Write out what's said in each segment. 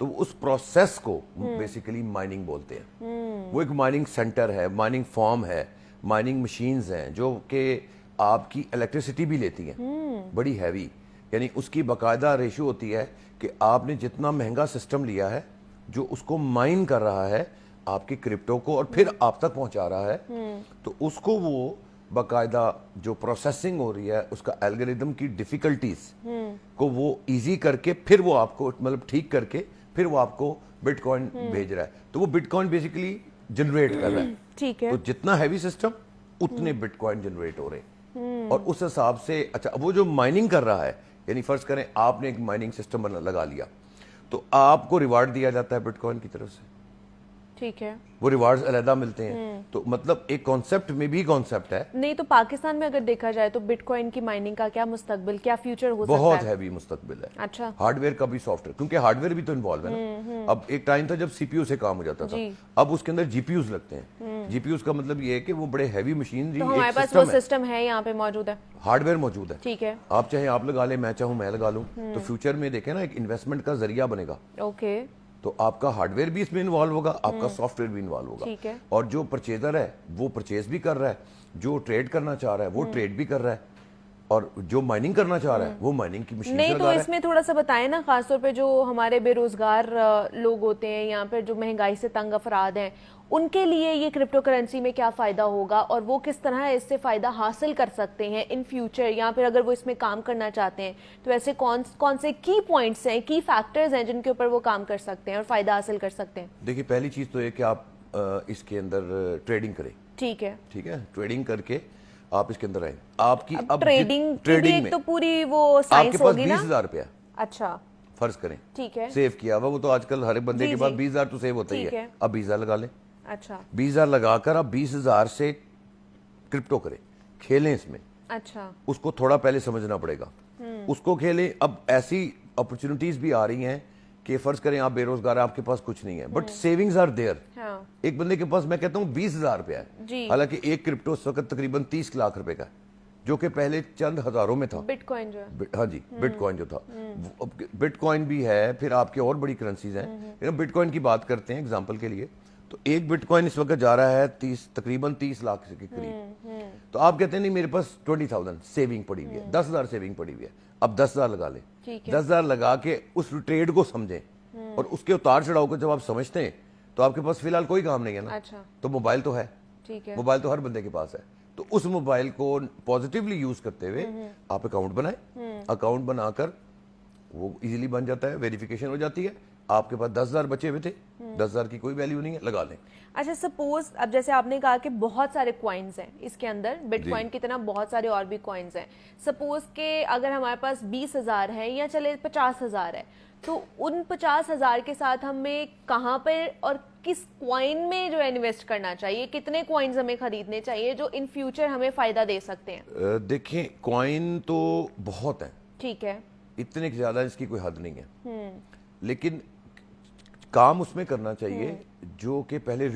تو اس پروسیس کو basically mining بولتے ہیں. وہ ایک مائننگ سینٹر ہے, مائننگ فارم ہے, مائننگ مشینز ہیں جو کہ آپ کی الیکٹریسٹی بھی لیتی ہیں بڑی ہیوی. یعنی اس کی باقاعدہ ریشو ہوتی ہے کہ آپ نے جتنا مہنگا سسٹم لیا ہے جو اس کو مائن کر رہا ہے آپ کی کرپٹو کو اور پھر آپ تک پہنچا رہا ہے, تو اس کو وہ باقاعدہ جو پروسیسنگ ہو رہی ہے اس کا الگوریدم کی ڈیفیکلٹیز کو وہ ایزی کر کے پھر وہ آپ کو مطلب ٹھیک کر کے پھر وہ آپ کو بٹ کوائن بھیج رہا ہے. تو وہ بٹ کوائن بیسیکلی جنریٹ کر رہا ہے. ٹھیک ہے. تو جتنا ہیوی سسٹم اتنے بٹ کوائن جنریٹ ہو رہے ہیں. اور اس حساب سے اچھا وہ جو مائننگ کر رہا ہے, یعنی فرض کریں آپ نے ایک مائننگ سسٹم لگا لیا تو آپ کو ریوارڈ دیا جاتا ہے بٹ کوائن کی طرف سے. ٹھیک ہے. وہ ریوارڈز علیحدہ ملتے ہیں. تو مطلب ایک کانسیپٹ میں بھی کانسیپٹ ہے. نہیں تو پاکستان میں اگر دیکھا جائے تو بٹ کوائن کی مائننگ کا کیا مستقبل, کیا فیوچر ہو سکتا ہے؟ بہت ہیوی مستقبل ہے. اچھا. ہارڈ ویئر کا بھی سافٹ ویئر, کیونکہ ہارڈ ویئر بھی تو انوالو ہے نا. اب ایک ٹائم تھا جب سی پی یو سے کام ہو جاتا تھا, اب اس کے اندر جی پی یوز لگتے ہیں. جی پی یوز کا مطلب یہ ہے کہ وہ بڑے ہیوی مشینری, تو ہمارے پاس وہ سسٹم ہے یہاں پہ موجود ہے, ہارڈ ویئر موجود ہے. ٹھیک ہے. آپ چاہیں آپ لگا لیں, میں چاہوں میں لگا لوں. تو فیوچر میں دیکھیں نا ایک انویسٹمنٹ کا ذریعہ بنے گا. اوکے. تو آپ کا ہارڈ ویئر بھی اس میں انوالو ہوگا, آپ کا سافٹ ویئر بھی انوالو ہوگا. ٹھیک ہے. اور جو پرچیزر ہے وہ پرچیز بھی کر رہا ہے, جو ٹریڈ کرنا چاہ رہا ہے وہ ٹریڈ بھی کر رہا ہے, اور جو مائننگ کرنا چاہ رہا ہے وہ مائننگ کی مشین نہیں تو اس میں تھوڑا سا بتائیں نا, خاص طور پہ جو ہمارے بے روزگار لوگ ہوتے ہیں یا پھر جو مہنگائی سے تنگ افراد ہیں, ان کے لیے یہ کرپٹو کرنسی میں کیا فائدہ ہوگا اور وہ کس طرح اس سے فائدہ حاصل کر سکتے ہیں ان فیوچر, یا پھر اگر وہ اس میں کام کرنا چاہتے ہیں تو ایسے کون سے کی پوائنٹس ہیں, کی فیکٹرز ہیں جن کے اوپر وہ کام کر سکتے ہیں اور فائدہ حاصل کر سکتے ہیں؟ دیکھیے پہلی چیز تو یہ کہ آپ اس کے اندر ٹریڈنگ کریں. ٹھیک ہے. ٹھیک ہے, ٹریڈنگ کر کے آپ اس کے اندر آئیں. آپ کی اب ٹریڈنگ میں تو پوری وہ سائنس ہوگی نا. 20,000 روپیہ اچھا فرض کریں ٹھیک ہے سیو کیا ہوا, وہ تو آج کل ہر بندے کے پاس 20,000 تو سیو ہوتا ہی ہے. اب 20,000 لگا لیں. اچھا 20,000 لگا کر آپ 20,000 سے کرپٹو کریں, کھیلیں اس میں. اچھا اس کو تھوڑا پہلے سمجھنا پڑے گا, اس کو کھیلیں. اب ایسی اپرچونٹیز بھی آ رہی ہیں کہ فرض کریں آپ بے روزگار ہیں, آپ کے پاس کچھ نہیں ہے, بٹ سیونگز آر دیئر. ایک بندے کے پاس میں کہتا ہوں 20,000 روپیہ ہے, حالانکہ ایک کرپٹو اس وقت تقریباً 30 لاکھ روپے کا ہے, جو کہ پہلے چند ہزاروں میں تھا. بٹ کوائن جو ہے, ہاں جی بٹ کوائن جو تھا, بٹ کوائن بھی ہے, پھر آپ کی اور بڑی کرنسیز ہیں. بٹ کوائن کی بات کرتے ہیں ایگزامپل کے لیے, تو ایک بٹ کوائن اس وقت جا رہا ہے تقریباً 30 لاکھ کے قریب. تو آپ کہتے ہیں نہیں میرے پاس 20,000 سیونگ پڑی ہوئی ہے, 10,000 سیونگ پڑی ہوئی ہے, اب 10,000 لگا لیں. 10,000 لگا کے اس ٹریڈ کو سمجھیں, اور اس کے اتار چڑھاؤ کو جب آپ سمجھتے ہیں تو آپ کے پاس فی الحال کوئی کام نہیں ہے نا. تو موبائل تو ہے, موبائل تو ہر بندے کے پاس ہے. تو اس موبائل کو پازیٹیولی یوز کرتے ہوئے آپ اکاؤنٹ بنائیں. اکاؤنٹ بنا کر وہ ایزیلی بن جاتا ہے, ویریفیکیشن ہو جاتی ہے. آپ کے پاس 10,000 بچے ہوئے تھے, 10,000 کی کوئی ویلیو نہیں ہے, لگا لیں. اچھا سپوز اب جیسے آپ نے کہا کہ بہت سارے کوائنز ہیں اس کے اندر, بٹ کوائن کی طرح بہت سارے اور بھی کوائنز ہیں. سپوز کہ اگر ہمارے پاس 20,000 ہے یا چلے 50,000 ہے, تو ان 50,000 کے ساتھ ہمیں کہاں پہ اور کس کوائن میں جو انویسٹ کرنا چاہیے, کتنے کوائنز ہمیں خریدنے چاہیے جو ان فیوچر ہمیں فائدہ دے سکتے ہیں؟ دیکھیں کوائن تو بہت ہیں, ٹھیک ہے, اتنے زیادہ اس کی کوئی حد نہیں ہے, لیکن کام اس میں کرنا چاہیے جو کہ پہلے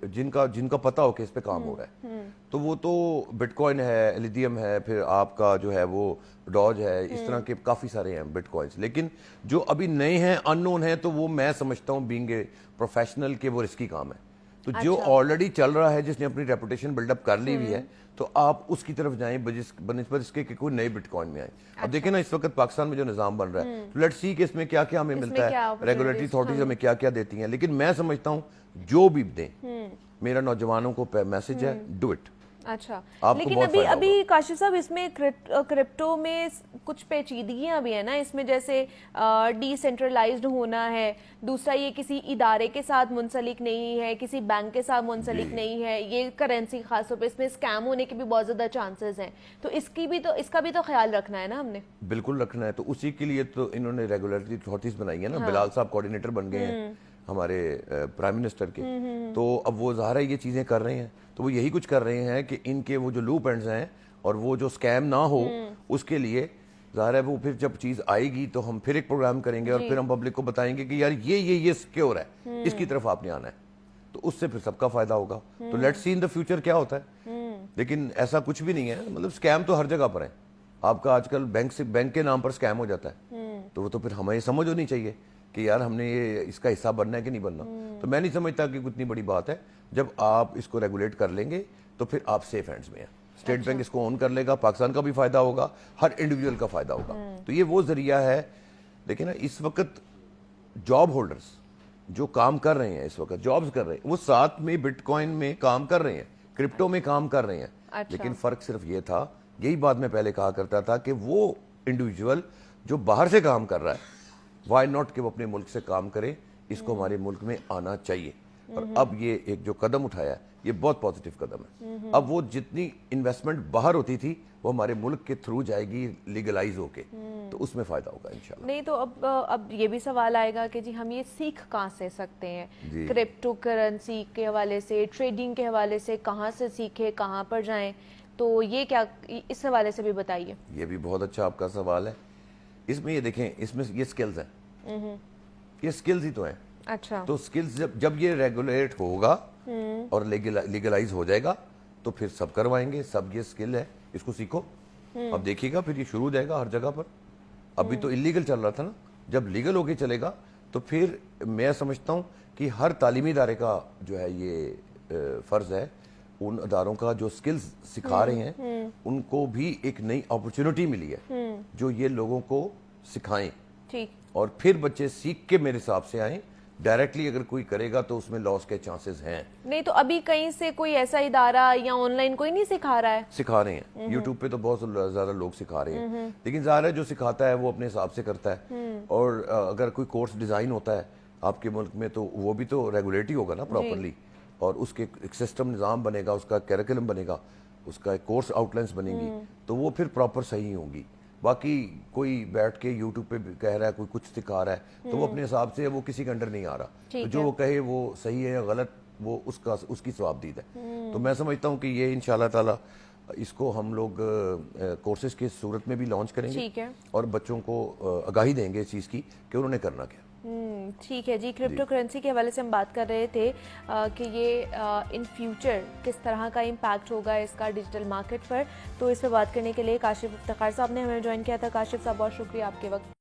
جن کا پتہ ہو کہ اس پہ کام ہو رہا ہے. تو وہ تو بٹ کوائن ہے, ایلیدیم ہے, پھر آپ کا جو ہے وہ ڈاج ہے, اس طرح کے کافی سارے ہیں بٹ کوائنس. لیکن جو ابھی نئے ہیں, ان نون ہیں, تو وہ میں سمجھتا ہوں بینگ اے پروفیشنل کہ وہ رسکی کام ہے. تو جو آلریڈی چل رہا ہے, جس نے اپنی ریپوٹیشن بلڈ اپ کر لی ہوئی ہے, تو آپ اس کی طرف جائیں بنسبت اس کے کہ کوئی نئے بٹ کوائن میں آئیں. اب دیکھیں نا اس وقت پاکستان میں جو نظام بن رہا ہے, لیٹس سی کہ اس میں کیا کیا ہمیں ملتا ہے, ریگولیٹری اتھارٹیز ہمیں کیا کیا دیتی ہیں. لیکن میں سمجھتا ہوں جو بھی دیں, میرا نوجوانوں کو میسج ہے, ڈو اٹ. اچھا لیکن ابھی کاشف صاحب اس میں کرپٹو میں کچھ پیچیدگیاں بھی ہیں نا اس میں, جیسے ڈی سینٹرلائزڈ ہونا ہے, دوسرا یہ کسی ادارے کے ساتھ منسلک نہیں ہے, کسی بینک کے ساتھ منسلک نہیں ہے, یہ کرنسی خاص طور پہ اس میں اسکیم ہونے کے بھی بہت زیادہ چانسز ہیں. تو اس کا بھی تو خیال رکھنا ہے نا ہم نے. بالکل رکھنا ہے, تو اسی کے لیے تو انہوں نے ریگولیٹری اتھارٹیز بنائی ہے نا. بلال صاحب کوآرڈینیٹر بن گئے ہیں ہمارے پرائم منسٹر کے, تو اب وہ ظاہر ہے یہ چیزیں کر رہے ہیں. تو وہ یہی کچھ کر رہے ہیں کہ ان کے وہ جو لوپ اینڈز ہیں اور وہ جو اسکیم نہ ہو, اس کے لیے ظاہر ہے وہ پھر جب چیز آئے گی تو ہم پھر ایک پروگرام کریں گے, اور پھر ہم پبلک کو بتائیں گے کہ یار یہ سکیور ہے, اس کی طرف آپ نے آنا ہے. تو اس سے پھر سب کا فائدہ ہوگا. تو let's see in the future کیا ہوتا ہے. لیکن ایسا کچھ بھی نہیں ہے, مطلب اسکیم تو ہر جگہ پر ہے. آپ کا آج کل بینک کے نام پر اسکیم ہو جاتا ہے, تو وہ تو پھر ہمیں سمجھ ہونی چاہیے کہ یار ہم نے یہ اس کا حصہ بننا ہے کہ نہیں بننا. تو میں نہیں سمجھتا کہ اتنی بڑی بات ہے. جب آپ اس کو ریگولیٹ کر لیں گے تو پھر آپ سیف ہینڈز میں ہیں. اسٹیٹ بینک اس کو اون کر لے گا, پاکستان کا بھی فائدہ ہوگا, ہر انڈیویجول کا فائدہ ہوگا. تو یہ وہ ذریعہ ہے. دیکھیں نا اس وقت جاب ہولڈرز جو کام کر رہے ہیں, اس وقت جابز کر رہے ہیں, وہ ساتھ میں بٹ کوائن میں کام کر رہے ہیں, کرپٹو میں کام کر رہے ہیں. لیکن فرق صرف یہ تھا, یہی بات میں پہلے کہا کرتا تھا کہ وہ انڈیویجول جو باہر سے کام کر رہا ہے, وائی ناٹ کہ وہ اپنے ملک سے کام کرے, اس کو ہمارے ملک میں آنا چاہیے. اور اب یہ ایک جو قدم اٹھایا ہے یہ بہت پازیٹیو قدم ہے. اب وہ جتنی انویسٹمنٹ باہر ہوتی تھی وہ ہمارے ملک کے تھرو جائے گی لیگلائز ہو کے, تو اس میں فائدہ ہوگا انشاءاللہ. نہیں تو اب یہ بھی سوال آئے گا کہ جی ہم یہ سیکھ کہاں سے سکتے ہیں؟ کرپٹو کرنسی کے حوالے سے, ٹریڈنگ کے حوالے سے کہاں سے سیکھیں, کہاں پر جائیں؟ تو یہ کیا, اس حوالے سے بھی بتائیے. یہ بھی بہت اچھا آپ کا سوال ہے. اس میں یہ دیکھیں, اس میں یہ سکلز ہیں, یہ سکلز ہی تو ہیں. اچھا, تو سکلز جب یہ ریگولیٹ ہوگا اور لیگلائز ہو جائے گا تو پھر سب کروائیں گے. سب یہ سکل ہے, اس کو سیکھو. اب دیکھیے گا پھر یہ شروع ہو جائے گا ہر جگہ پر. ابھی تو انلیگل چل رہا تھا نا, جب لیگل ہو کے چلے گا تو پھر میں سمجھتا ہوں کہ ہر تعلیمی ادارے کا جو ہے یہ فرض ہے, ان اداروں کا جو سکلز سکھا رہے ہیں ان کو بھی ایک نئی اپرچونٹی ملی ہے جو یہ لوگوں کو سکھائیں. ٹھیک. اور پھر بچے سیکھ کے میرے حساب سے آئیں. ڈائریکٹلی اگر کوئی کرے گا تو اس میں لاس کے چانسز ہیں. نہیں تو ابھی کہیں سے کوئی ایسا ادارہ یا آن لائن کوئی نہیں سکھا رہا ہے؟ سکھا رہے ہیں, یوٹیوب پہ تو بہت زیادہ لوگ سکھا رہے ہیں. لیکن ظاہر ہے جو سکھاتا ہے وہ اپنے حساب سے کرتا ہے. اور اگر کوئی کورس ڈیزائن ہوتا ہے آپ کے ملک میں تو وہ بھی تو ریگولیٹ ہی ہوگا نا پراپرلی, اور اس کے ایک سسٹم نظام بنے گا, اس کا کیریکولم بنے گا, اس کا ایک کورس آؤٹ لائنس بنیں گی, تو وہ پھر پراپر صحیح ہوں گی. باقی کوئی بیٹھ کے یوٹیوب پہ کہہ رہا ہے, کوئی کچھ سکھا رہا ہے, تو وہ اپنے حساب سے وہ کسی کے انڈر نہیں آ رہا. تو جو وہ کہے وہ صحیح ہے یا غلط وہ اس کی ثوابدید ہے. تو میں سمجھتا ہوں کہ یہ انشاءاللہ تعالی اس کو ہم لوگ کورسز کی صورت میں بھی لانچ کریں گے اور بچوں کو آگاہی دیں گے اس چیز کی کہ انہوں نے کرنا کیا. ٹھیک ہے جی. کرپٹو کرنسی کے حوالے سے ہم بات کر رہے تھے کہ یہ ان فیوچر کس طرح کا امپیکٹ ہوگا اس کا ڈیجیٹل مارکیٹ پر. تو اس پہ بات کرنے کے لیے کاشف افتخار صاحب نے ہمیں جوائن کیا تھا. کاشف صاحب بہت شکریہ آپ کے وقت.